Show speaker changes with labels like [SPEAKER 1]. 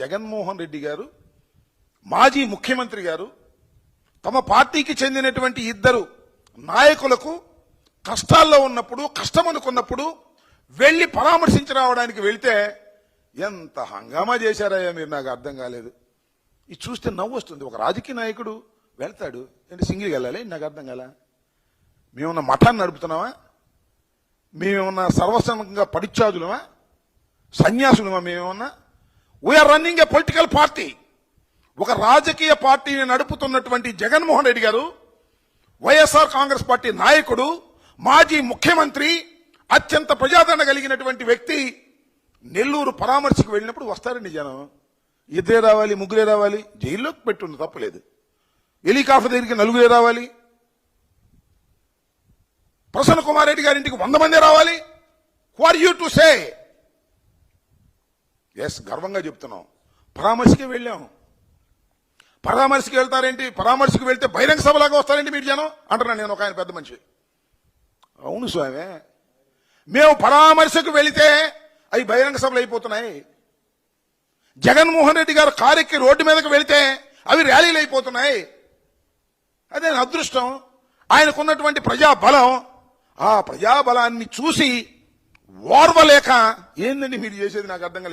[SPEAKER 1] జగన్మోహన్ రెడ్డి గారు మాజీ ముఖ్యమంత్రి గారు తమ పార్టీకి చెందినటువంటి ఇద్దరు నాయకులకు కష్టాల్లో ఉన్నప్పుడు కష్టం అనుకున్నప్పుడు వెళ్లి పరామర్శించి రావడానికి వెళితే ఎంత హంగామా చేశారయ్యా మీరు, నాకు అర్థం కాలేదు. ఇది చూస్తే నవ్వు వస్తుంది. ఒక రాజకీయ నాయకుడు వెళ్తాడు ఏంటి సింగిల్కి వెళ్ళాలి, నాకు అర్థం కాల. మేమన్నా మఠాన్ని నడుపుతున్నామా? మేమేమన్నా సర్వసంగంగా పరిత్యాజులమా, సన్యాసులమా? మేమేమన్నా we are running a political party. ఒక రాజకీయ పార్టీని నడుపుతున్నటువంటి జగన్మోహన్ రెడ్డి గారు వైఎస్ఆర్ కాంగ్రెస్ పార్టీ నాయకుడు, మాజీ ముఖ్యమంత్రి, అత్యంత ప్రజాదరణ కలిగినటువంటి వ్యక్తి నెల్లూరు పరామర్శకు వెళ్ళినప్పుడు వస్తారండి జనం. ఇద్దరే రావాలి, ముగ్గురే రావాలి, జైల్లోకి పెట్టుండి తప్పలేదు. హెలికాప్టర్ దగ్గరికి నలుగురే రావాలి, ప్రసన్న కుమార్ రెడ్డి గారి ఇంటికి 100 మంది రావాలి. Who are you to say? Yes, గర్వంగా చెప్తున్నాం. పరామర్శకి వెళ్ళాం. పరామర్శకి వెళ్తారేంటి? పరామర్శకు వెళ్తే బహిరంగ సభలాగా వస్తారేంటి మీరు జనం అంటున్నాను నేను, ఒక ఆయన పెద్ద మనిషి. అవును స్వామి, మేము పరామర్శకు వెళితే అవి బహిరంగ సభలు అయిపోతున్నాయి. జగన్మోహన్ రెడ్డి గారు కారెక్కి రోడ్డు మీదకి వెళితే అవి ర్యాలీలు అయిపోతున్నాయి. అదే అదృష్టం. ఆయనకున్నటువంటి ప్రజాబలం, ఆ ప్రజాబలాన్ని చూసి ఓర్వలేక ఏందండి మీరు చేసేది, నాకు అర్థం కాలేదు.